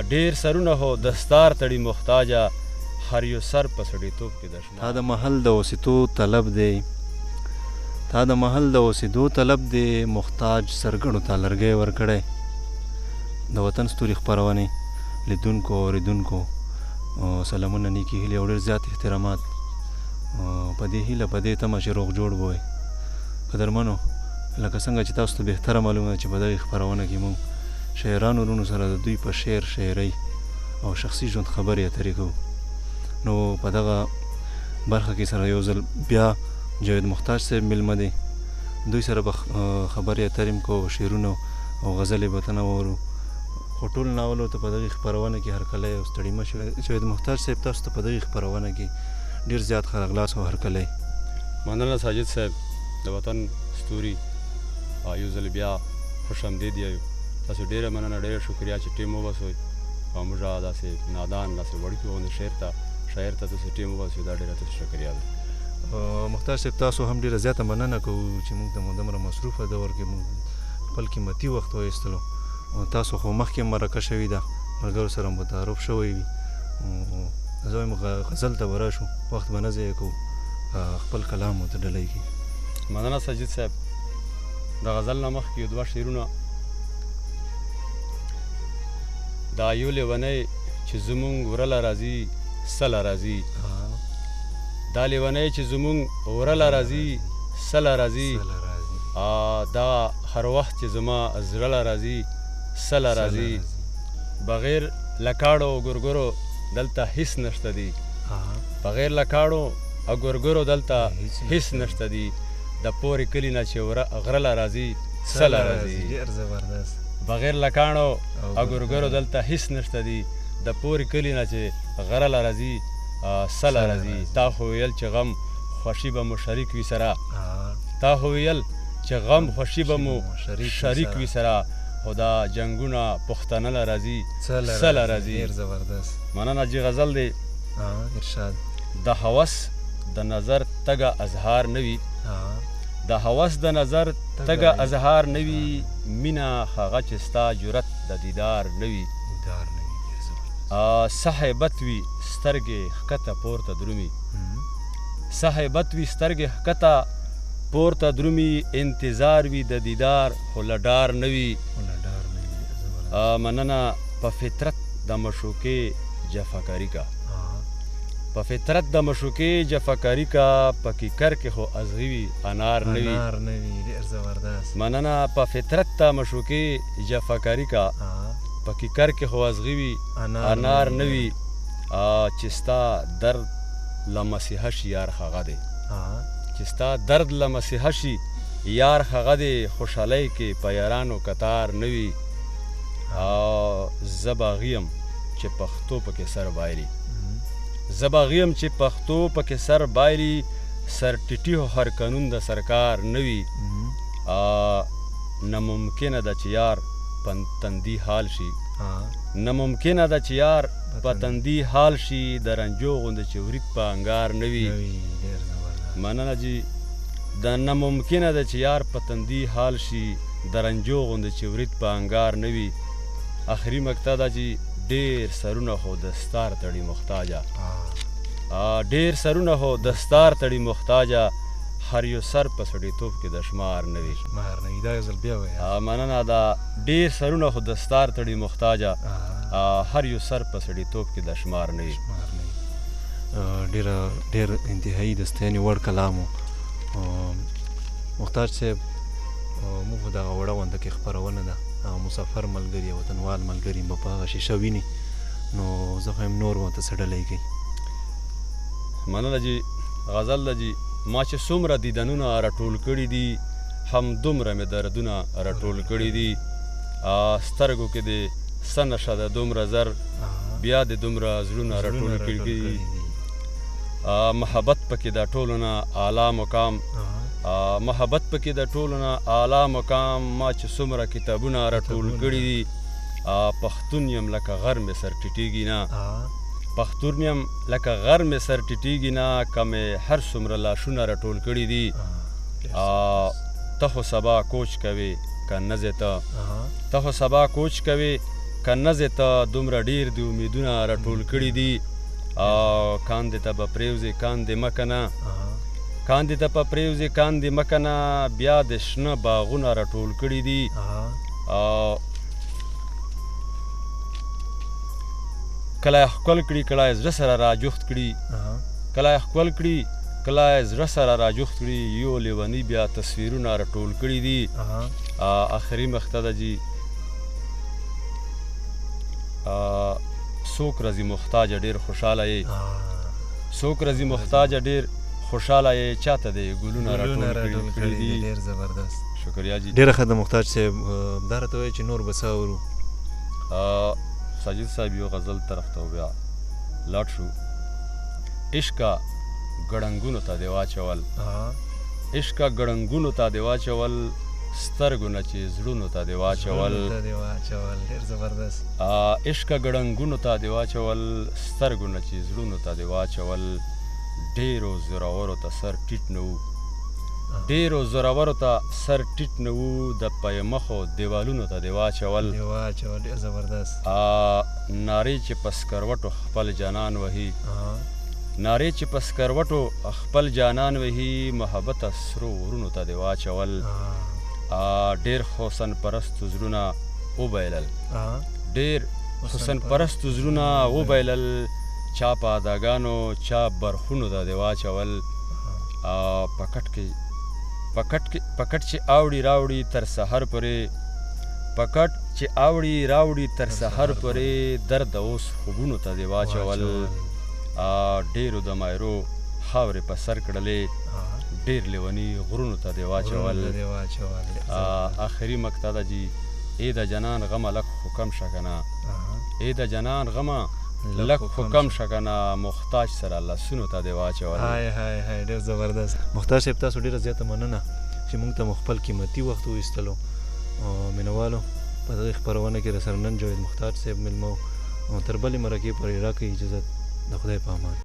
ډېر سرونه هو دستار تړي محتاجه هر یو سر په سړیتوب کې د شمار. تا د محل د اوسېدو طلب دی، تا د محل د اوسېدو طلب دی، محتاج سرګړو ته لرګی ورکړی. د وطن ستوري خپرونې لیدونکو او اورېدونکو سلامونه، نیکې هیلې او ډېر زیات احترامات. په دې هیله په دې تمه چې روغ جوړ به وئ. قدرمنو، لکه څنګه چې تاسو ته بهتره معلومه ده چې په دغې خپرونه کې موږ شاعرانو ورونو سره د دوی په شعر، شاعرۍ او شخصي ژوند خبرې اترې کوو. نو په دغه برخه کې سره یو ځل بیا جاوید محتاج صاحب میلمه دی. دوی سره به خبرې اترې هم کوو، شعرونه او غزلې به تنوورو. خو ټول ناولو ته په دغې خپرونه کې هرکلی او ستړي مه شئ. جاوید محتاج صاحب، تاسو ته په دغې خپرونه کې ډېر زیات ښه راغلاست او هرکلی. مننه ساجد صاحب، د وطن ستوري یو ځل بیا خوش آمدید یایو. تاسو ډېره مننه، ډېره شکریا چې ټیم وباسئ او موږ داسې نادان، داسې وړوکي غوندې شاعر ته تاسو ټیم وباسئ، دا ډېره تاسو شکریا ده. محتاج صاحب، تاسو هم ډېره زیاته مننه کوو چې موږ ته مو دومره مصروفه دور کې موږ خپل قیمتي وخت وایستلو. تاسو خو مخکې مرکه شوې ده، ملګرو سره مو تعارف شوی وي. زه وایم غزل ته به راشو، وخت به نه ضایع کوو، خپل کلام مو ته ډلی کړي. مننه ساجد صاحب. د غزل نه مخکې یو دوه شعرونه. دا یو لیونی چې زمونږ ورله راځي سله راځي، دا لیونی چې زمونږ ورله راځي سله راځي، دا هر وخت چې زما زړه راځي سله راځي. بغیر له کاڼو او ګورګورو دلته هیڅ نشته دي، بغیر له کاڼو او ګورګورو دلته هیڅ نشته دي. د پورې کلي نه چې غره له راځي سله راځي، بغیر له کاڼو او ګورګورو دلته هیڅ نشته دي. د پورې کلي نه چې غره له راځي سله راځي. تا خو ویل چې غم خوښي به مو شریک وي سره، تا خو ویل چې غم خوښي به مو شریک وي سره، خو دا جنګونه پښتانه له راځي سله راځي. مننه جي. غزل دی. د هوس د نظر تګه اظهار نه وي، د هوس د نظر تګه اظهار نه وي، مینه هغه چې ستا جرت د دیدار نه وي. څه هیبت وي سترګې ښکته پورته درومي، څه هیبت وي سترګې ښکته پورته درومي، انتظار وي د دیدار خو له ډار نه وي. مننه. په فطرت د مشوکې جفاکاري کا، په فطرت د مشوکې جفاکاري کا، په کیکر کې خو ازغي وي انار نه وي. مننه. په فطرت د مشوکې جفاکاري کا، په کیکر کې خو ازغي وي انار نه وي. چې ستا درد له مسیحه شي یار هغه دی، چې ستا درد له مسیحه شي یار هغه دی. خوشحالۍ کې په یارانو کتار نه وي. زه باغي یم چې پښتو پکې سر بایلي، زه باغي یم چې پښتو پکې سر بایلي، سر ټیټي هر قانون د سرکار نه وي. ناممکنه ده چې یار پتندي حال شي، ناممکنه ده چې یار پتندي حال شي، د رنجو غوندې چې ورید په انګار نه وي. مننه جي. د ناممکنه ده چې یار پتندي حال شي، د رنجو غوندې چې ورید په انګار نه وي. آخري مقطع ده چې ډېر سرونه خو دستار تړي محتاجه، ډېر سرونه خو دستار تړي محتاجه، هر یو سر په سړیتوب کې د شمار نه وي. مننه. دا ډېر سرونه خو دستار تړي محتاجه، هر یو سر په سړیتوب کې د شمار نه وي. ډېر انتهایی د ستاینې وړ کلام و. محتاج صاحب، موږ خو دغه وړه غونډه کې خپرونه ده، مسافر ملګري او وطنوال ملګري به په هغه شیشه ویني، نو زه خو یم نور به ورته څه ډلی کوي. مننه جي. غزل ده جي. ما چې څومره دیدنونه راټول کړي دي، همدومره مې دردونه راټول کړي دي. سترګو کې دې څه نشه ده دومره زر، بیا دې دومره زړونه راټول کړي دي. محبت پکې د ټولو نه اعلی مقام، محبت پکې د ټولو نه اعلی مقام. ما چې څومره کتابونه راټول کړي دي، پښتون یم لکه غر مې سر ټیټېږي نه، پښتون یم لکه غر مې سر ټیټېږي نه، که مې هر څومره لاشونه راټول کړي دي. ته خو سبا کوچ کوې که نه ځې ته، ته خو سبا کوچ کوې که نزې ته دومره ډېر دي امیدونه راټول کړي دي کاندې ته به پرېوځې کاندې مه کنه کاندې ته به پرېوځې کاندې مه کنه بیا د شنه باغونه راټول کړي دي کله یې ښکل کړي کله یې زړه سره راجوخت کړي کله یې ښکل کړي کله یې زړه سره راجوخت کړي یو لیوني بیا تصویرونه راټول کړي دي آخري مقطع ده جي څوک راځي محتاجه ډېر خوشحاله یې څوک راځي محتاجه ډېر خوشحاله یې چاته دی ګلونه راټول کړي دي ډېر زبردست شکریا جي ډېره ښه ده محتاج صاحب دا راته وایي چې نور به څه اورو ساجد صاحب یو غزل طرف ته بیا لاړ شو عشقه ګړنګونو ته دې واچول عشقه ګړنګونو ته دې واچول سترګو نه چې زړونو ته دې واچول ډېر زبردست عشقه ګړنګونو ته دې واچول سترګو نه چې زړونو ته دې واچول ډېرو زورورو ته سر ټیټ نه و ډېرو زورورو ته سر ټیټ نه و د پی مخو دیوالونو ته دې واچول ډېر زبردست نارې چې په سکروټو خپل جانان وهي نارې چې په سکروټو خپل جانان وهي محبته سرو ورونو ته دې واچول ډېر حسن پرستو زړونه وبایلل ډېر حسن پرستو زړونه وبایلل چا په اداګانو چا برخونو ته دې واچول پکټ چې اوړي راوړي تر سحر پورې پکټ چې اوړي راوړي تر سحر پورې درد اوس خوبونو ته دې واچول ډېرو د مایرو خاورې په سر کړلې ډېر لیوني غرونو ته دې واچول آخري مقطع ده جي ای د جنان غمه لږ خو کم شه کنه ای د جنان غمه لږ خو کم شه کنه محتاج سره لاسونو ته دې واچول ډېر زبردست محتاج صاحب تاسو ډېره زیاته مننه چې موږ ته مو خپل قیمتي وخت وایستلو مینوالو په دغې خپرونه کې راسره نن جاوید محتاج صاحب میلمه و تر بلې مرکې پورې راکړئ اجازت د خدای په امان